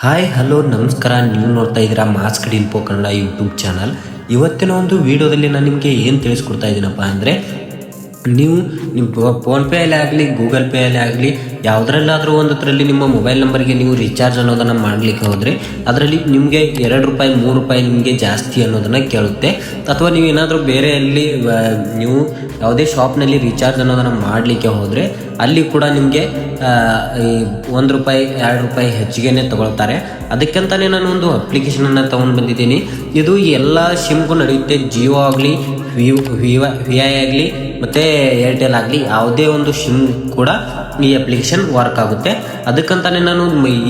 Hi hello ನಮಸ್ಕಾರ. ನೀವು ನೋಡ್ತಾ ಇದ್ದೀರಾ ಮಾಸ್ ಕಡೆ ಇನ್ಫೋ ಕನ್ನಡ ಯೂಟ್ಯೂಬ್ ಚಾನಲ್. ಇವತ್ತಿನ ಒಂದು ವಿಡಿಯೋದಲ್ಲಿ ನಾನು ನಿಮಗೆ ಏನು ತಿಳಿಸ್ಕೊಡ್ತಾ ಇದ್ದೀನಪ್ಪ ಅಂದರೆ, ನೀವು ನಿಮ್ಮ ಫೋನ್ಪೇಯಲ್ಲಿ ಆಗಲಿ ಗೂಗಲ್ ಪೇಯಲ್ಲಿ ಆಗಲಿ ಯಾವುದ್ರಲ್ಲಾದರೂ ಒಂದರಲ್ಲಿ ನಿಮ್ಮ ಮೊಬೈಲ್ ನಂಬರ್ಗೆ ನೀವು ರೀಚಾರ್ಜ್ ಅನ್ನೋದನ್ನು ಮಾಡಲಿಕ್ಕೆ ಹೋದರೆ ಅದರಲ್ಲಿ ನಿಮಗೆ ₹2 ₹3 ನಿಮಗೆ ಜಾಸ್ತಿ ಅನ್ನೋದನ್ನು ಕೇಳುತ್ತೆ. ಅಥವಾ ನೀವು ಏನಾದರೂ ಬೇರೆಯಲ್ಲಿ ನೀವು ಯಾವುದೇ ಶಾಪ್ನಲ್ಲಿ ರೀಚಾರ್ಜ್ ಅನ್ನೋದನ್ನು ಮಾಡಲಿಕ್ಕೆ ಹೋದರೆ ಅಲ್ಲಿ ಕೂಡ ನಿಮಗೆ ₹1 ₹2 ಹೆಚ್ಚಿಗೆ ತಗೊಳ್ತಾರೆ. ಅದಕ್ಕಂತಲೇ ನಾನು ಒಂದು ಅಪ್ಲಿಕೇಶನನ್ನು ತೊಗೊಂಡು ಬಂದಿದ್ದೀನಿ. ಇದು ಎಲ್ಲ ಸಿಮ್ಗೂ ನಡೆಯುತ್ತೆ. ಜಿಯೋ ಆಗಲಿ, ವಿ ಐ ಆಗಲಿ ಮತ್ತು ಏರ್ಟೆಲ್ ಆಗಲಿ ಯಾವುದೇ ಒಂದು ಸಿಮ್ ಕೂಡ ಈ ಅಪ್ಲಿಕೇಶನ್ ವರ್ಕ್ ಆಗುತ್ತೆ. ಅದಕ್ಕಂತಲೇ ನಾನು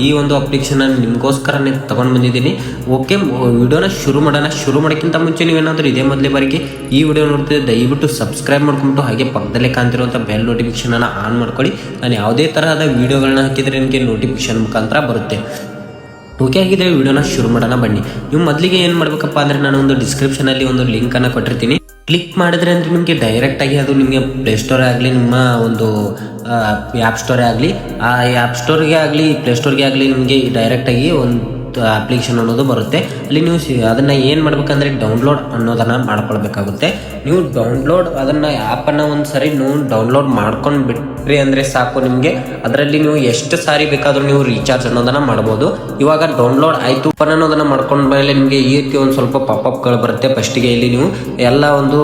ಈ ಒಂದು ಅಪ್ಲಿಕೇಶನನ್ನು ನಿಮಗೋಸ್ಕರನೇ ತೊಗೊಂಡು ಬಂದಿದ್ದೀನಿ. ಓಕೆ, ವಿಡಿಯೋನ ಶುರು ಮಾಡೋಣ. ಶುರು ಮಾಡೋಕ್ಕಿಂತ ಮುಂಚೆ ನೀವೇನಾದರೂ ಇದೇ ಮೊದಲೇ ಬಾರಿಗೆ ಈ ವಿಡಿಯೋ ನೋಡ್ತಿದ್ದೆ ದಯವಿಟ್ಟು ಸಬ್ಸ್ಕ್ರೈಬ್ ಮಾಡ್ಕೊಂಬಿಟ್ಟು ಹಾಗೆ ಪಕ್ಕದಲ್ಲೇ ಕಾಣ್ತಿರುವಂಥ ಬೆಲ್ ನೋಟಿಫಿಕೇಷನನ್ನು ಆನ್ ಮಾಡ್ಕೊಳ್ಳಿ. ನಾನು ಯಾವುದೇ ತರಹದ ವೀಡಿಯೋಗಳನ್ನ ಹಾಕಿದರೆ ನಿಮಗೆ ನೋಟಿಫಿಕೇಷನ್ ಮುಖಾಂತರ ಬರುತ್ತೆ. ಓಕೆ, ಆಗಿದ್ರೆ ವಿಡಿಯೋನ ಶುರು ಮಾಡೋಣ ಬನ್ನಿ. ನೀವು ಮೊದಲಿಗೆ ಏನು ಮಾಡಬೇಕಪ್ಪ ಅಂದರೆ, ನಾನು ಒಂದು ಡಿಸ್ಕ್ರಿಪ್ಷನಲ್ಲಿ ಒಂದು ಲಿಂಕನ್ನು ಕೊಟ್ಟಿರ್ತೀನಿ. ಕ್ಲಿಕ್ ಮಾಡಿದ್ರೆ ಅಂದರೆ ನಿಮಗೆ ಡೈರೆಕ್ಟಾಗಿ ಅದು ನಿಮಗೆ ಪ್ಲೇಸ್ಟೋರೇ ಆಗಲಿ, ನಿಮ್ಮ ಒಂದು ಆ್ಯಪ್ ಸ್ಟೋರೇ ಆಗಲಿ, ಆ ಆ್ಯಪ್ ಸ್ಟೋರ್ಗೆ ಆಗಲಿ ಪ್ಲೇಸ್ಟೋರ್ಗೆ ಆಗಲಿ ನಿಮಗೆ ಡೈರೆಕ್ಟಾಗಿ ಒಂದು ಅಪ್ಲಿಕೇಶನ್ ಅನ್ನೋದು ಬರುತ್ತೆ. ಅಲ್ಲಿ ನೀವು ಅದನ್ನು ಏನು ಮಾಡಬೇಕಂದ್ರೆ ಡೌನ್ಲೋಡ್ ಅನ್ನೋದನ್ನು ಮಾಡ್ಕೊಳ್ಬೇಕಾಗುತ್ತೆ. ನೀವು ಡೌನ್ಲೋಡ್ ಅದನ್ನು ಆ್ಯಪನ್ನು ಒಂದು ಸರಿ ನೀವು ಡೌನ್ಲೋಡ್ ಮಾಡ್ಕೊಂಡು ಬಿಟ್ರಿ ಅಂದರೆ ಸಾಕು. ನಿಮಗೆ ಅದರಲ್ಲಿ ನೀವು ಎಷ್ಟು ಸಾರಿ ಬೇಕಾದರೂ ನೀವು ರೀಚಾರ್ಜ್ ಅನ್ನೋದನ್ನು ಮಾಡ್ಬೋದು. ಇವಾಗ ಡೌನ್ಲೋಡ್ ಆಯಿತು ಅನ್ನೋದನ್ನು ಮಾಡ್ಕೊಂಡ ಮೇಲೆ ನಿಮಗೆ ಈ ರೀತಿ ಒಂದು ಸ್ವಲ್ಪ ಪಾಪಪ್ಗಳು ಬರುತ್ತೆ. ಫಸ್ಟಿಗೆ ಇಲ್ಲಿ ನೀವು ಎಲ್ಲ ಒಂದು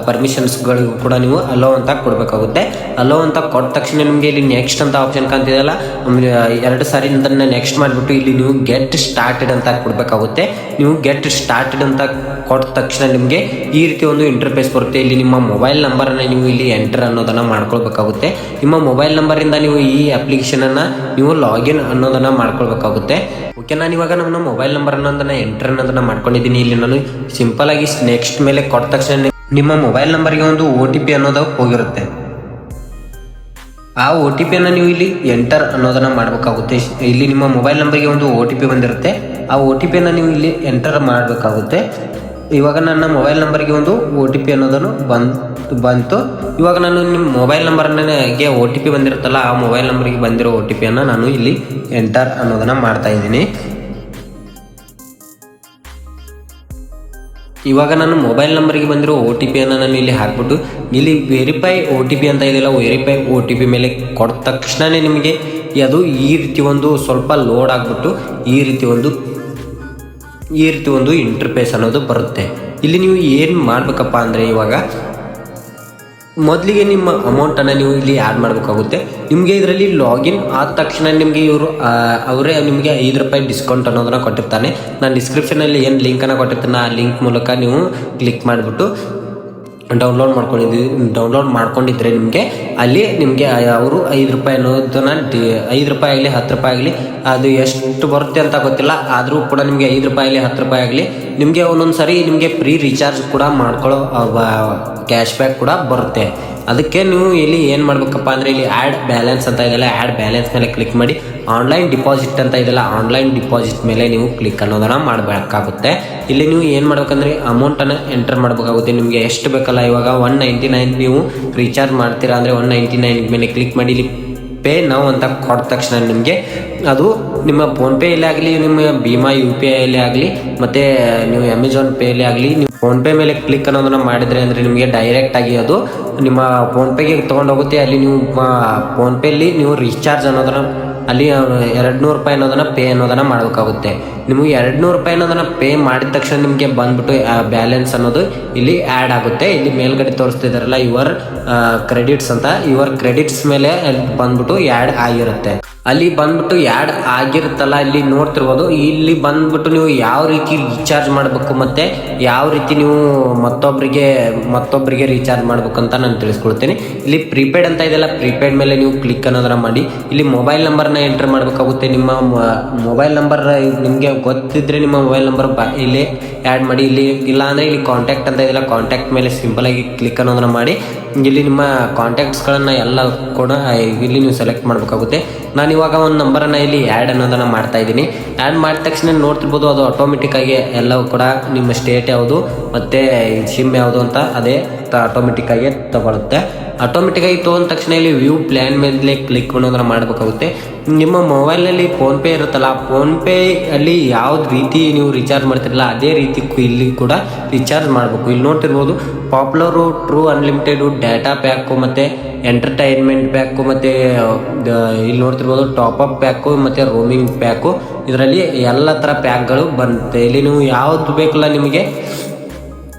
ಪರ್ಮಿಷನ್ಸ್ಗಳಿಗೂ ಕೂಡ ನೀವು ಅಲೋ ಅಂತ ಕೊಡಬೇಕಾಗುತ್ತೆ. ಅಲೋ ಅಂತ ಕೊಟ್ಟ ತಕ್ಷಣ ನಿಮಗೆ ಇಲ್ಲಿ ನೆಕ್ಸ್ಟ್ ಅಂತ ಆಪ್ಷನ್ ಕಾಣ್ತಿದೆಯಲ್ಲ, 2 ಸಾರಿ ಅದನ್ನು ನೆಕ್ಸ್ಟ್ ಮಾಡಿಬಿಟ್ಟು ಇಲ್ಲಿ ನೀವು ಗೆಟ್ ಸ್ಟಾರ್ಟೆಡ್ ಅಂತ ಕೊಡಬೇಕಾಗುತ್ತೆ. ನೀವು ಗೆಟ್ ಸ್ಟಾರ್ಟೆಡ್ ಅಂತ ಕೊಟ್ಟ ತಕ್ಷಣ ನಿಮಗೆ ಈ ರೀತಿ ಒಂದು ಇಂಟರ್ಫೇಸ್ ಬರುತ್ತೆ. ಇಲ್ಲಿ ನಿಮ್ಮ ಮೊಬೈಲ್ ನಂಬರನ್ನು ನೀವು ಇಲ್ಲಿ ಎಂಟರ್ ಅನ್ನೋದನ್ನು ಮಾಡ್ಕೊಳ್ಬೇಕಾಗುತ್ತೆ. ನಿಮ್ಮ ಮೊಬೈಲ್ ನಂಬರಿಂದ ನೀವು ಈ ಅಪ್ಲಿಕೇಶನನ್ನು ನೀವು ಲಾಗಿನ್ ಅನ್ನೋದನ್ನು ಮಾಡ್ಕೊಳ್ಬೇಕಾಗುತ್ತೆ. ಓಕೆ, ನಾನು ಇವಾಗ ನನ್ನ ಮೊಬೈಲ್ ನಂಬರ್ ಅನ್ನೋದನ್ನು ಎಂಟರ್ ಅನ್ನೋದನ್ನು ಮಾಡ್ಕೊಂಡಿದ್ದೀನಿ. ಇಲ್ಲಿ ನಾನು ಸಿಂಪಲ್ ಆಗಿ ನೆಕ್ಸ್ಟ್ ಮೇಲೆ ಕೊಟ್ಟ ತಕ್ಷಣ ನಿಮ್ಮ ಮೊಬೈಲ್ ನಂಬರ್ಗೆ ಒಂದು OTP ಅನ್ನೋದು ಹೋಗಿರುತ್ತೆ. ಆ OTP ನೀವು ಇಲ್ಲಿ ಎಂಟರ್ ಅನ್ನೋದನ್ನು ಮಾಡಬೇಕಾಗುತ್ತೆ. ಇಲ್ಲಿ ನಿಮ್ಮ ಮೊಬೈಲ್ ನಂಬರ್ಗೆ ಒಂದು OTP ಬಂದಿರುತ್ತೆ. ಆ OTP ನೀವು ಇಲ್ಲಿ ಎಂಟರ್ ಮಾಡಬೇಕಾಗುತ್ತೆ. ಇವಾಗ ನನ್ನ ಮೊಬೈಲ್ ನಂಬರ್ಗೆ ಒಂದು OTP ಅನ್ನೋದನ್ನು ಬಂತು. ಇವಾಗ ನಾನು ನಿಮ್ಮ ಮೊಬೈಲ್ ನಂಬರ್ಗೆ OTP ಬಂದಿರುತ್ತಲ್ಲ, ಆ ಮೊಬೈಲ್ ನಂಬರ್ಗೆ ಬಂದಿರೋ OTP ನಾನು ಇಲ್ಲಿ ಎಂಟರ್ ಅನ್ನೋದನ್ನು ಮಾಡ್ತಾ ಇದ್ದೀನಿ. ಇವಾಗ ನಾನು ಮೊಬೈಲ್ ನಂಬರ್ಗೆ ಬಂದಿರೋ OTP ನಾನು ಇಲ್ಲಿ ಹಾಕ್ಬಿಟ್ಟು ಇಲ್ಲಿ ವೆರಿಫೈ OTP ಅಂತ ಇದೆಯಲ್ಲ, ವೆರಿಫೈ OTP ಮೇಲೆ ಕೊಟ್ಟ ತಕ್ಷಣವೇ ನಿಮಗೆ ಅದು ಈ ರೀತಿ ಒಂದು ಸ್ವಲ್ಪ ಲೋಡ್ ಆಗಿಬಿಟ್ಟು ಈ ರೀತಿ ಒಂದು ಇಂಟರ್ಫೇಸ್ ಅನ್ನೋದು ಬರುತ್ತೆ. ಇಲ್ಲಿ ನೀವು ಏನು ಮಾಡಬೇಕಪ್ಪ ಅಂದರೆ, ಇವಾಗ ಮೊದಲಿಗೆ ನಿಮ್ಮ ಅಮೌಂಟನ್ನು ನೀವು ಇಲ್ಲಿ ಆ್ಯಡ್ ಮಾಡಬೇಕಾಗುತ್ತೆ. ನಿಮಗೆ ಇದರಲ್ಲಿ ಲಾಗಿನ್ ಆದ ತಕ್ಷಣ ನಿಮಗೆ ಅವರೇ ನಿಮಗೆ ₹5 ಡಿಸ್ಕೌಂಟ್ ಅನ್ನೋದನ್ನು ಕೊಟ್ಟಿರ್ತಾನೆ. ನಾನು ಡಿಸ್ಕ್ರಿಪ್ಷನಲ್ಲಿ ಏನು ಲಿಂಕನ್ನು ಕೊಟ್ಟಿರ್ತಾನೆ ಆ ಲಿಂಕ್ ಮೂಲಕ ನೀವು ಕ್ಲಿಕ್ ಮಾಡಿಬಿಟ್ಟು ಡೌನ್ಲೋಡ್ ಮಾಡ್ಕೊಂಡಿದ್ರೆ ನಿಮಗೆ ಅಲ್ಲಿ ನಿಮಗೆ ಅವರು ₹5 ಅನ್ನೋದನ್ನು ₹5 ಆಗಲಿ ₹10 ಆಗಲಿ ಅದು ಎಷ್ಟು ಬರುತ್ತೆ ಅಂತ ಗೊತ್ತಿಲ್ಲ, ಆದರೂ ಕೂಡ ನಿಮಗೆ ₹5 ಆಗಲಿ ₹10 ಆಗಲಿ ನಿಮಗೆ ಒಂದೊಂದು ಸರಿ ನಿಮಗೆ ಫ್ರೀ ರೀಚಾರ್ಜ್ ಕೂಡ ಮಾಡ್ಕೊಳ್ಳೋ ಕ್ಯಾಶ್ ಬ್ಯಾಕ್ ಕೂಡ ಬರುತ್ತೆ. ಅದಕ್ಕೆ ನೀವು ಇಲ್ಲಿ ಏನು ಮಾಡಬೇಕಪ್ಪ ಅಂದರೆ, ಇಲ್ಲಿ ಆ್ಯಡ್ ಬ್ಯಾಲೆನ್ಸ್ ಅಂತ ಇದೆಯಲ್ಲ, ಆ್ಯಡ್ ಬ್ಯಾಲೆನ್ಸ್ ಮೇಲೆ ಕ್ಲಿಕ್ ಮಾಡಿ ಆನ್ಲೈನ್ ಡಿಪಾಸಿಟ್ ಅಂತ ಇದೆಯಲ್ಲ, ಆನ್ಲೈನ್ ಡಿಪಾಸಿಟ್ ಮೇಲೆ ನೀವು ಕ್ಲಿಕ್ ಅನ್ನೋದನ್ನು ಮಾಡಬೇಕಾಗುತ್ತೆ. ಇಲ್ಲಿ ನೀವು ಏನು ಮಾಡಬೇಕಂದ್ರೆ ಅಮೌಂಟನ್ನು ಎಂಟರ್ ಮಾಡಬೇಕಾಗುತ್ತೆ. ನಿಮಗೆ ಎಷ್ಟು ಬೇಕಲ್ಲ, ಇವಾಗ 199 ನೀವು ರೀಚಾರ್ಜ್ ಮಾಡ್ತೀರಾ ಅಂದರೆ 199 ಮೇಲೆ ಕ್ಲಿಕ್ ಮಾಡಿ ಇಲ್ಲಿ ಪೇ ನಾವು ಅಂತ ಕೊಟ್ಟ ತಕ್ಷಣ ನಿಮಗೆ ಅದು ನಿಮ್ಮ ಫೋನ್ಪೇಯಲ್ಲಿ ಆಗಲಿ, ನಿಮ್ಮ ಭೀಮಾ UPIಯಲ್ಲಿ ಆಗಲಿ, ಮತ್ತು ನೀವು ಅಮೆಜಾನ್ ಪೇಯಲ್ಲಿ ಆಗಲಿ, ನೀವು ಫೋನ್ಪೇ ಮೇಲೆ ಕ್ಲಿಕ್ ಅನ್ನೋದನ್ನು ಮಾಡಿದರೆ ಅಂದರೆ ನಿಮಗೆ ಡೈರೆಕ್ಟಾಗಿ ಅದು ನಿಮ್ಮ ಫೋನ್ಪೇಗೆ ತೊಗೊಂಡೋಗುತ್ತೆ. ಅಲ್ಲಿ ನೀವು ಫೋನ್ಪೇಯಲ್ಲಿ ನೀವು ರೀಚಾರ್ಜ್ ಅನ್ನೋದನ್ನು ಅಲ್ಲಿ ₹200 ಅನ್ನೋದನ್ನು ಪೇ ಅನ್ನೋದನ್ನು ಮಾಡಬೇಕಾಗುತ್ತೆ. ನಿಮಗೆ ₹200 ಅನ್ನೋದನ್ನು ಪೇ ಮಾಡಿದ ತಕ್ಷಣ ನಿಮಗೆ ಬಂದ್ಬಿಟ್ಟು ಬ್ಯಾಲೆನ್ಸ್ ಅನ್ನೋದು ಇಲ್ಲಿ ಆ್ಯಡ್ ಆಗುತ್ತೆ. ಇಲ್ಲಿ ಮೇಲ್ಗಡೆ ತೋರಿಸ್ತಿದ್ದಾರಲ್ಲ ಯುವರ್ ಕ್ರೆಡಿಟ್ಸ್ ಅಂತ, ಯುವರ್ ಕ್ರೆಡಿಟ್ಸ್ ಮೇಲೆ ಬಂದ್ಬಿಟ್ಟು ಆ್ಯಡ್ ಆಗಿರುತ್ತೆ. ಅಲ್ಲಿ ಬಂದ್ಬಿಟ್ಟು ಆ್ಯಡ್ ಆಗಿರುತ್ತಲ್ಲ, ಇಲ್ಲಿ ನೋಡ್ತಿರ್ಬೋದು. ಇಲ್ಲಿ ಬಂದ್ಬಿಟ್ಟು ನೀವು ಯಾವ ರೀತಿ ರೀಚಾರ್ಜ್ ಮಾಡಬೇಕು ಮತ್ತು ಯಾವ ರೀತಿ ನೀವು ಮತ್ತೊಬ್ಬರಿಗೆ ರೀಚಾರ್ಜ್ ಮಾಡಬೇಕು ಅಂತ ನಾನು ತಿಳಿಸ್ಕೊಡ್ತೀನಿ. ಇಲ್ಲಿ ಪ್ರೀಪೇಡ್ ಅಂತ ಇದೆಯಲ್ಲ, ಪ್ರೀಪೇಡ್ ಮೇಲೆ ನೀವು ಕ್ಲಿಕ್ ಅನ್ನೋದನ್ನ ಮಾಡಿ ಇಲ್ಲಿ ಮೊಬೈಲ್ ನಂಬರ್ನ ಎಂಟರ್ ಮಾಡಬೇಕಾಗುತ್ತೆ. ನಿಮ್ಮ ಮೊಬೈಲ್ ನಂಬರ್ ನಿಮಗೆ ಗೊತ್ತಿದ್ದರೆ ನಿಮ್ಮ ಮೊಬೈಲ್ ನಂಬರ್ ಇಲ್ಲಿ ಆ್ಯಡ್ ಮಾಡಿ. ಇಲ್ಲಿ ಇಲ್ಲ ಅಂದರೆ ಇಲ್ಲಿ ಕಾಂಟ್ಯಾಕ್ಟ್ ಅಂತ ಇದೆಯಲ್ಲ, ಕಾಂಟ್ಯಾಕ್ಟ್ ಮೇಲೆ ಸಿಂಪಲಾಗಿ ಕ್ಲಿಕ್ ಅನ್ನೋದನ್ನ ಮಾಡಿ ಇಲ್ಲಿ ನಿಮ್ಮ ಕಾಂಟ್ಯಾಕ್ಟ್ಸ್ಗಳನ್ನು ಎಲ್ಲ ಕೂಡ ಇಲ್ಲಿ ನೀವು ಸೆಲೆಕ್ಟ್ ಮಾಡಬೇಕಾಗುತ್ತೆ. ನಾನು ಇವಾಗ ಒಂದು ನಂಬರನ್ನು ಇಲ್ಲಿ ಆ್ಯಡ್ ಅನ್ನೋದನ್ನು ಮಾಡ್ತಾ ಇದ್ದೀನಿ. ಆ್ಯಡ್ ಮಾಡಿದ ತಕ್ಷಣ ನೋಡ್ತಿರ್ಬೋದು, ಅದು ಆಟೋಮೆಟಿಕ್ಕಾಗಿ ಎಲ್ಲವೂ ಕೂಡ ನಿಮ್ಮ ಸ್ಟೇಟ್ ಯಾವುದು ಮತ್ತು ಸಿಮ್ ಯಾವುದು ಅಂತ ಅದೇ ಆಟೋಮೆಟಿಕ್ಕಾಗಿ ತಗೊಳುತ್ತೆ. ಆಟೋಮೆಟಿಕ್ಕಾಗಿ ತೊಗೊಂಡ ತಕ್ಷಣ ಇಲ್ಲಿ ವ್ಯೂ ಪ್ಲ್ಯಾನ್ ಮೇಲೆ ಕ್ಲಿಕ್ ಮಾಡೋದ್ರ ಮಾಡಬೇಕಾಗುತ್ತೆ. ನಿಮ್ಮ ಮೊಬೈಲ್ನಲ್ಲಿ ಫೋನ್ಪೇ ಇರುತ್ತಲ್ಲ, ಫೋನ್ಪೇ ಅಲ್ಲಿ ಯಾವ್ದು ರೀತಿ ನೀವು ರಿಚಾರ್ಜ್ ಮಾಡ್ತಿರಲ್ಲ ಅದೇ ರೀತಿ ಇಲ್ಲಿ ಕೂಡ ರಿಚಾರ್ಜ್ ಮಾಡಬೇಕು. ಇಲ್ಲಿ ನೋಡ್ತಿರ್ಬೋದು popular, true unlimited, data pack ಮತ್ತು ಎಂಟರ್ಟೈನ್ಮೆಂಟ್ ಪ್ಯಾಕು ಮತ್ತು ಇಲ್ಲಿ ನೋಡ್ತಿರ್ಬೋದು ಟಾಪಪ್ ಪ್ಯಾಕು ಮತ್ತು ರೋಮಿಂಗ್ ಪ್ಯಾಕು. ಇದರಲ್ಲಿ ಎಲ್ಲ ಥರ ಪ್ಯಾಕ್ಗಳು ಬರುತ್ತೆ. ಇಲ್ಲಿ ನೀವು ಯಾವ್ದು ಬೇಕಲ್ಲ ನಿಮಗೆ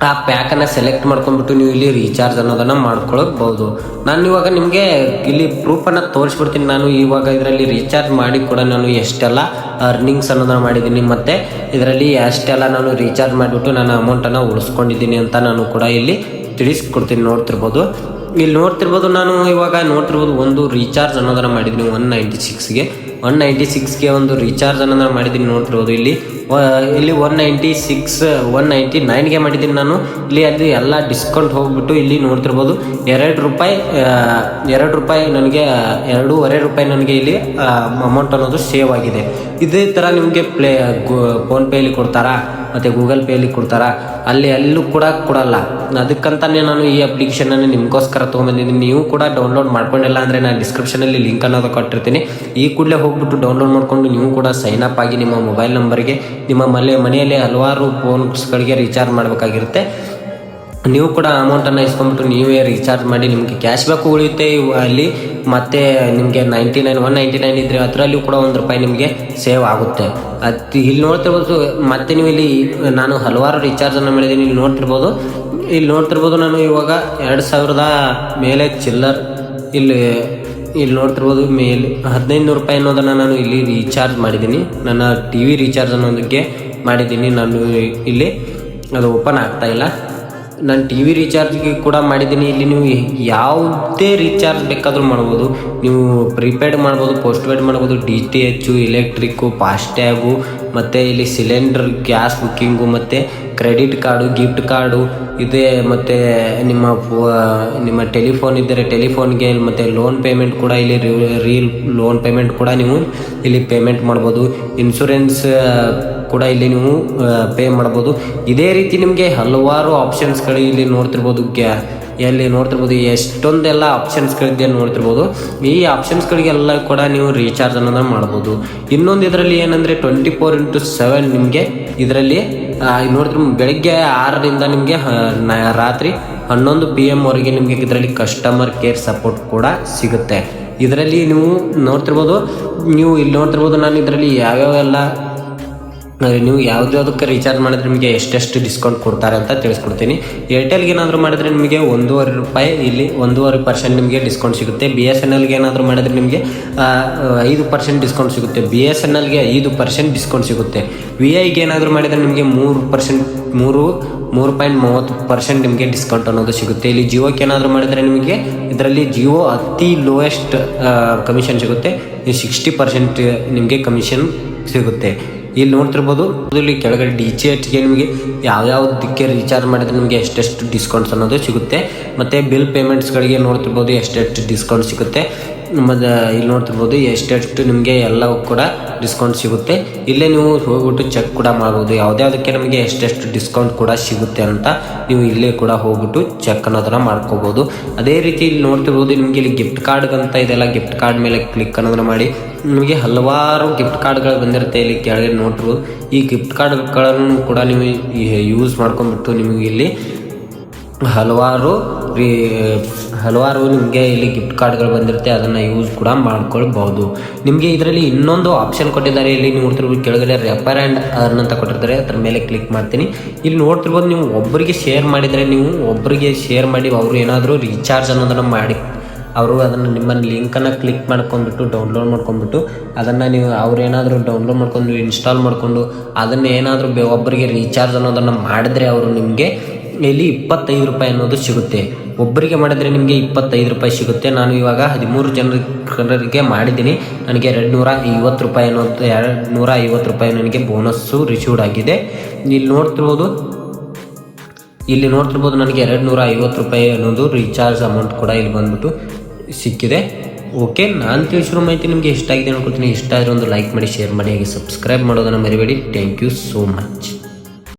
ಆ ಪ್ಯಾಕನ್ನು ಸೆಲೆಕ್ಟ್ ಮಾಡ್ಕೊಂಡ್ಬಿಟ್ಟು ನೀವು ಇಲ್ಲಿ ರೀಚಾರ್ಜ್ ಅನ್ನೋದನ್ನು ಮಾಡ್ಕೊಳ್ಬೋದು. ನಾನು ಇವಾಗ ನಿಮಗೆ ಇಲ್ಲಿ ಪ್ರೂಫನ್ನು ತೋರಿಸ್ಬಿಡ್ತೀನಿ. ನಾನು ಇವಾಗ ಇದರಲ್ಲಿ ರೀಚಾರ್ಜ್ ಮಾಡಿ ಕೂಡ ನಾನು ಎಷ್ಟೆಲ್ಲ ಅರ್ನಿಂಗ್ಸ್ ಅನ್ನೋದನ್ನು ಮಾಡಿದ್ದೀನಿ ಮತ್ತು ಇದರಲ್ಲಿ ಎಷ್ಟೆಲ್ಲ ನಾನು ರೀಚಾರ್ಜ್ ಮಾಡಿಬಿಟ್ಟು ನಾನು ಅಮೌಂಟನ್ನು ಉಳಿಸ್ಕೊಂಡಿದ್ದೀನಿ ಅಂತ ನಾನು ಕೂಡ ಇಲ್ಲಿ ತಿಳಿಸ್ಕೊಡ್ತೀನಿ. ಇಲ್ಲಿ ನೋಡ್ತಿರ್ಬೋದು ನಾನು ಇವಾಗ ನೋಡ್ತಿರ್ಬೋದು ಒಂದು ರೀಚಾರ್ಜ್ ಅನ್ನೋದನ್ನು ಮಾಡಿದ್ದೀನಿ 196ಗೆ ಒಂದು ರೀಚಾರ್ಜ್ ಅನ್ನೋದನ್ನು ಮಾಡಿದ್ದೀನಿ. ನೋಡ್ತಿರ್ಬೋದು ಇಲ್ಲಿ 199ಗೆ ಮಾಡಿದ್ದೀನಿ ನಾನು. ಇಲ್ಲಿ ಅಲ್ಲಿ ಎಲ್ಲ ಡಿಸ್ಕೌಂಟ್ ಹೋಗ್ಬಿಟ್ಟು ಇಲ್ಲಿ ನೋಡ್ತಿರ್ಬೋದು $2 ನನಗೆ $2.5 ನನಗೆ ಇಲ್ಲಿ ಅಮೌಂಟ್ ಅನ್ನೋದು ಸೇವ್ ಆಗಿದೆ. ಇದೇ ಥರ ನಿಮಗೆ ಫೋನ್ಪೇಯಲ್ಲಿ ಕೊಡ್ತಾರಾ ಮತ್ತು ಗೂಗಲ್ ಪೇಯಲ್ಲಿ ಕೊಡ್ತಾರಾ, ಎಲ್ಲೂ ಕೂಡ ಕೊಡಲ್ಲ. ಅದಕ್ಕಂತಾನೆ ನಾನು ಈ ಅಪ್ಲಿಕೇಶನನ್ನು ನಿಮಗೋಸ್ಕರ ತೊಗೊಂಬಂದಿದ್ದೀನಿ. ನೀವು ಕೂಡ ಡೌನ್ಲೋಡ್ ಮಾಡ್ಕೊಂಡಿಲ್ಲ ಅಂದರೆ ನಾನು ಡಿಸ್ಕ್ರಿಪ್ಷನಲ್ಲಿ ಲಿಂಕ್ ಅನ್ನೋದು ಕೊಟ್ಟಿರ್ತೀನಿ. ಈ ಕೂಡಲೇ ಹೋಗ್ಬಿಟ್ಟು ಡೌನ್ಲೋಡ್ ಮಾಡಿಕೊಂಡು ನೀವು ಕೂಡ ಸೈನ್ ಅಪ್ ಆಗಿ ನಿಮ್ಮ ಮೊಬೈಲ್ ನಂಬರ್ಗೆ ನಿಮ್ಮ ಮನೆಯಲ್ಲಿ ಹಲವಾರು ಫೋನ್ಸ್ಗಳಿಗೆ ರೀಚಾರ್ಜ್ ಮಾಡಬೇಕಾಗಿರುತ್ತೆ. ನೀವು ಕೂಡ ಅಮೌಂಟನ್ನು ಇಸ್ಕೊಂಡ್ಬಿಟ್ಟು ನೀವೇ ರೀಚಾರ್ಜ್ ಮಾಡಿ ನಿಮಗೆ ಕ್ಯಾಶ್ ಬ್ಯಾಕು ಉಳಿಯುತ್ತೆ ಅಲ್ಲಿ. ಮತ್ತು ನಿಮಗೆ 199 ಇದ್ದರೆ ಅದರಲ್ಲೂ ಕೂಡ $1 ನಿಮಗೆ ಸೇವ್ ಆಗುತ್ತೆ. ಇಲ್ಲಿ ನೋಡ್ತಿರ್ಬೋದು. ಮತ್ತು ನೀವು ಇಲ್ಲಿ ನಾನು ಹಲವಾರು ರೀಚಾರ್ಜನ್ನು ಮಾಡಿದ್ದೀನಿ. ಇಲ್ಲಿ ನೋಡ್ತಿರ್ಬೋದು ನಾನು ಇವಾಗ 2000 ಮೇಲೆ ಚಿಲ್ಲರ್ ಇಲ್ಲಿ ನೋಡ್ತಿರ್ಬೋದು ಮೇಲೆ $1500 ಅನ್ನೋದನ್ನು ನಾನು ಇಲ್ಲಿ ರೀಚಾರ್ಜ್ ಮಾಡಿದ್ದೀನಿ. ನನ್ನ TV ರೀಚಾರ್ಜ್ ಅನ್ನೋದಕ್ಕೆ ಮಾಡಿದ್ದೀನಿ. ನಾನು ಇಲ್ಲಿ ಅದು ಓಪನ್ ಆಗ್ತಾಯಿಲ್ಲ. ನಾನು TV ರೀಚಾರ್ಜ್ಗೆ ಕೂಡ ಮಾಡಿದ್ದೀನಿ. ಇಲ್ಲಿ ನೀವು ಯಾವುದೇ ರೀಚಾರ್ಜ್ ಬೇಕಾದರೂ ಮಾಡ್ಬೋದು. ನೀವು ಪ್ರೀಪೇಯ್ಡ್ ಮಾಡ್ಬೋದು, ಪೋಸ್ಟ್ ಪೇಯ್ಡ್ ಮಾಡ್ಬೋದು, DTH, ಎಲೆಕ್ಟ್ರಿಕ್ಕು, ಫಾಸ್ಟ್ಯಾಗು, ಮತ್ತು ಇಲ್ಲಿ ಸಿಲಿಂಡರ್ ಗ್ಯಾಸ್ ಬುಕ್ಕಿಂಗು, ಮತ್ತು ಕ್ರೆಡಿಟ್ ಕಾರ್ಡು, ಗಿಫ್ಟ್ ಕಾರ್ಡು ಇದೆ, ಮತ್ತು ನಿಮ್ಮ ಟೆಲಿಫೋನ್ ಇದ್ದರೆ ಟೆಲಿಫೋನ್ಗೆ, ಮತ್ತು ಲೋನ್ ಪೇಮೆಂಟ್ ಕೂಡ ಇಲ್ಲಿ ಲೋನ್ ಪೇಮೆಂಟ್ ಕೂಡ ನೀವು ಇಲ್ಲಿ ಪೇಮೆಂಟ್ ಮಾಡ್ಬೋದು. ಇನ್ಶೂರೆನ್ಸ್ ಕೂಡ ಇಲ್ಲಿ ನೀವು ಪೇ ಮಾಡ್ಬೋದು. ಇದೇ ರೀತಿ ನಿಮಗೆ ಹಲವಾರು ಆಪ್ಷನ್ಸ್ಗಳು ಇಲ್ಲಿ ನೋಡ್ತಿರ್ಬೋದು. ಎಷ್ಟೊಂದೆಲ್ಲ ಆಪ್ಷನ್ಸ್ಗಳಿದೆ ನೋಡ್ತಿರ್ಬೋದು. ಈ ಆಪ್ಷನ್ಸ್ಗಳಿಗೆಲ್ಲ ಕೂಡ ನೀವು ರೀಚಾರ್ಜ್ ಅನ್ನೋದನ್ನು ಮಾಡ್ಬೋದು. ಇನ್ನೊಂದು ಇದರಲ್ಲಿ ಏನಂದರೆ 24/7 ನಿಮಗೆ ಇದರಲ್ಲಿ ನೋಡ್ತಿರ್ಬೋದು. ಬೆಳಗ್ಗೆ 6ರಿಂದ ನಿಮಗೆ ರಾತ್ರಿ 11 PM ವರೆಗೆ ನಿಮಗೆ ಇದರಲ್ಲಿ ಕಸ್ಟಮರ್ ಕೇರ್ ಸಪೋರ್ಟ್ ಕೂಡ ಸಿಗುತ್ತೆ. ಇದರಲ್ಲಿ ನೀವು ನೋಡ್ತಿರ್ಬೋದು. ಇಲ್ಲಿ ನೋಡ್ತಿರ್ಬೋದು ನಾನು ಇದರಲ್ಲಿ ಯಾವ್ಯಾವೆಲ್ಲ ನೀವು ಯಾವುದಕ್ಕೆ ರೀಚಾರ್ಜ್ ಮಾಡಿದ್ರೆ ನಿಮಗೆ ಎಷ್ಟೆಷ್ಟು ಡಿಸ್ಕೌಂಟ್ ಕೊಡ್ತಾರೆ ಅಂತ ತಿಳಿಸ್ಕೊಡ್ತೀನಿ. ಏರ್ಟೆಲ್ಗೆ ಏನಾದರೂ ಮಾಡಿದ್ರೆ ನಿಮಗೆ $1.5 ಇಲ್ಲಿ 1.5% ನಿಮಗೆ ಡಿಸ್ಕೌಂಟ್ ಸಿಗುತ್ತೆ. BSNLಗೆ ಏನಾದರೂ ಮಾಡಿದ್ರೆ ನಿಮಗೆ 5% ಡಿಸ್ಕೌಂಟ್ ಸಿಗುತ್ತೆ. BSNLಗೆ 5% ಡಿಸ್ಕೌಂಟ್ ಸಿಗುತ್ತೆ. VIಗೆ ಏನಾದರೂ ಮಾಡಿದರೆ ನಿಮಗೆ 3.30% ನಿಮಗೆ ಡಿಸ್ಕೌಂಟ್ ಅನ್ನೋದು ಸಿಗುತ್ತೆ. ಇಲ್ಲಿ ಜಿಯೋಕ್ಕೆ ಏನಾದರೂ ಮಾಡಿದರೆ ನಿಮಗೆ ಇದರಲ್ಲಿ ಜಿಯೋ ಅತಿ ಲೋಯೆಸ್ಟ್ ಕಮಿಷನ್ ಸಿಗುತ್ತೆ. 60% ನಿಮಗೆ ಕಮಿಷನ್ ಸಿಗುತ್ತೆ. ಇಲ್ಲಿ ನೋಡ್ತಿರ್ಬೋದು. ಇಲ್ಲಿ ಕೆಳಗಡೆ DTHಗೆ ನಿಮಗೆ ಯಾವ್ಯಾವುದಕ್ಕೆ ರೀಚಾರ್ಜ್ ಮಾಡಿದ್ರೆ ನಿಮಗೆ ಎಷ್ಟೆಷ್ಟು ಡಿಸ್ಕೌಂಟ್ಸ್ ಅನ್ನೋದು ಸಿಗುತ್ತೆ. ಮತ್ತು ಬಿಲ್ ಪೇಮೆಂಟ್ಸ್ಗಳಿಗೆ ನೋಡ್ತಿರ್ಬೋದು ಎಷ್ಟೆಷ್ಟು ಡಿಸ್ಕೌಂಟ್ ಸಿಗುತ್ತೆ. ಮತ್ತು ಇಲ್ಲಿ ನೋಡ್ತಿರ್ಬೋದು ಎಷ್ಟೆಷ್ಟು ನಿಮಗೆ ಎಲ್ಲವೂ ಕೂಡ ಡಿಸ್ಕೌಂಟ್ ಸಿಗುತ್ತೆ. ಇಲ್ಲೇ ನೀವು ಹೋಗ್ಬಿಟ್ಟು ಚೆಕ್ ಕೂಡ ಮಾಡ್ಬೋದು ಯಾವುದ್ಯಾವುದಕ್ಕೆ ನಮಗೆ ಎಷ್ಟೆಷ್ಟು ಡಿಸ್ಕೌಂಟ್ ಕೂಡ ಸಿಗುತ್ತೆ ಅಂತ ನೀವು ಇಲ್ಲೇ ಕೂಡ ಹೋಗ್ಬಿಟ್ಟು ಚೆಕ್ ಅನ್ನೋದನ್ನು ಮಾಡ್ಕೋಬೋದು. ಅದೇ ರೀತಿ ಇಲ್ಲಿ ನೋಡ್ತಿರ್ಬೋದು ನಿಮಗೆ ಇಲ್ಲಿ ಗಿಫ್ಟ್ ಕಾರ್ಡ್ ಅಂತ ಇದೆಲ್ಲ, ಗಿಫ್ಟ್ ಕಾರ್ಡ್ ಮೇಲೆ ಕ್ಲಿಕ್ ಅನ್ನೋದನ್ನು ಮಾಡಿ ನಿಮಗೆ ಹಲವಾರು ಗಿಫ್ಟ್ ಕಾರ್ಡ್ಗಳು ಬಂದಿರುತ್ತೆ. ಇಲ್ಲಿ ಕೆಳಗಡೆ ನೋಡ್ತಿರ್ಬೋದು. ಈ ಗಿಫ್ಟ್ ಕಾರ್ಡ್ಗಳನ್ನು ಕೂಡ ನೀವು ಯೂಸ್ ಮಾಡ್ಕೊಂಡ್ಬಿಟ್ಟು ನಿಮಗೆ ಇಲ್ಲಿ ಹಲವಾರು ನಿಮಗೆ ಇಲ್ಲಿ ಗಿಫ್ಟ್ ಕಾರ್ಡ್ಗಳು ಬಂದಿರುತ್ತೆ. ಅದನ್ನು ಯೂಸ್ ಕೂಡ ಮಾಡ್ಕೊಳ್ಬೋದು. ನಿಮಗೆ ಇದರಲ್ಲಿ ಇನ್ನೊಂದು ಆಪ್ಷನ್ ಕೊಟ್ಟಿದ್ದಾರೆ. ಇಲ್ಲಿ ನೋಡ್ತಿರ್ಬೋದು ಕೆಳಗಡೆ ರೆಫರ್ ಆ್ಯಂಡ್ ಅರ್ನ್ ಅಂತ ಕೊಟ್ಟಿರ್ತಾರೆ. ಅದರ ಮೇಲೆ ಕ್ಲಿಕ್ ಮಾಡ್ತೀನಿ. ಇಲ್ಲಿ ನೋಡ್ತಿರ್ಬೋದು ನೀವು ಒಬ್ಬರಿಗೆ ಶೇರ್ ಮಾಡಿದರೆ, ನೀವು ಒಬ್ಬರಿಗೆ ಶೇರ್ ಮಾಡಿ ಅವರು ಏನಾದರೂ ರೀಚಾರ್ಜ್ ಅನ್ನೋದನ್ನು ಮಾಡಿ ಅವರು ಅದನ್ನು ನಿಮ್ಮ ಲಿಂಕನ್ನು ಕ್ಲಿಕ್ ಮಾಡ್ಕೊಂಡ್ಬಿಟ್ಟು ಡೌನ್ಲೋಡ್ ಮಾಡ್ಕೊಂಡ್ಬಿಟ್ಟು ಅದನ್ನು ನೀವು ಅವ್ರೇನಾದರೂ ಡೌನ್ಲೋಡ್ ಮಾಡ್ಕೊಂಡು ಇನ್ಸ್ಟಾಲ್ ಮಾಡಿಕೊಂಡು ಅದನ್ನು ಏನಾದರೂ ಒಬ್ಬರಿಗೆ ರೀಚಾರ್ಜ್ ಅನ್ನೋದನ್ನು ಮಾಡಿದ್ರೆ ಅವರು ನಿಮಗೆ ಇಲ್ಲಿ $25 ಅನ್ನೋದು ಸಿಗುತ್ತೆ. ಒಬ್ಬರಿಗೆ ಮಾಡಿದರೆ ನಿಮಗೆ $25 ಸಿಗುತ್ತೆ. ನಾನು ಇವಾಗ 13 ಜನರಿಗೆ ಮಾಡಿದ್ದೀನಿ. ನನಗೆ $250 ಅನ್ನೋದು $250 ನನಗೆ ಬೋನಸ್ಸು ರಿಸೀವ್ಡ್ ಆಗಿದೆ. ಇಲ್ಲಿ ನೋಡ್ತಿರ್ಬೋದು ನನಗೆ $250 ಅನ್ನೋದು ರೀಚಾರ್ಜ್ ಅಮೌಂಟ್ ಕೂಡ ಇಲ್ಲಿ ಬಂದ್ಬಿಟ್ಟು ಸಿಕ್ಕಿದೆ. ಓಕೆ, ನಾನು ತಿಳಿಸಿರೋ ಮಾಹಿತಿ ನಿಮಗೆ ಇಷ್ಟ ಆಗಿದೆ ಅನ್ಕೊಳ್ತೀನಿ. ಇಷ್ಟ ಆದರೆ ಒಂದು ಲೈಕ್ ಮಾಡಿ, ಶೇರ್ ಮಾಡಿ, ಹಾಗೆ ಸಬ್ಸ್ಕ್ರೈಬ್ ಮಾಡೋದನ್ನು ಮರಿಬೇಡಿ. Thank you so much.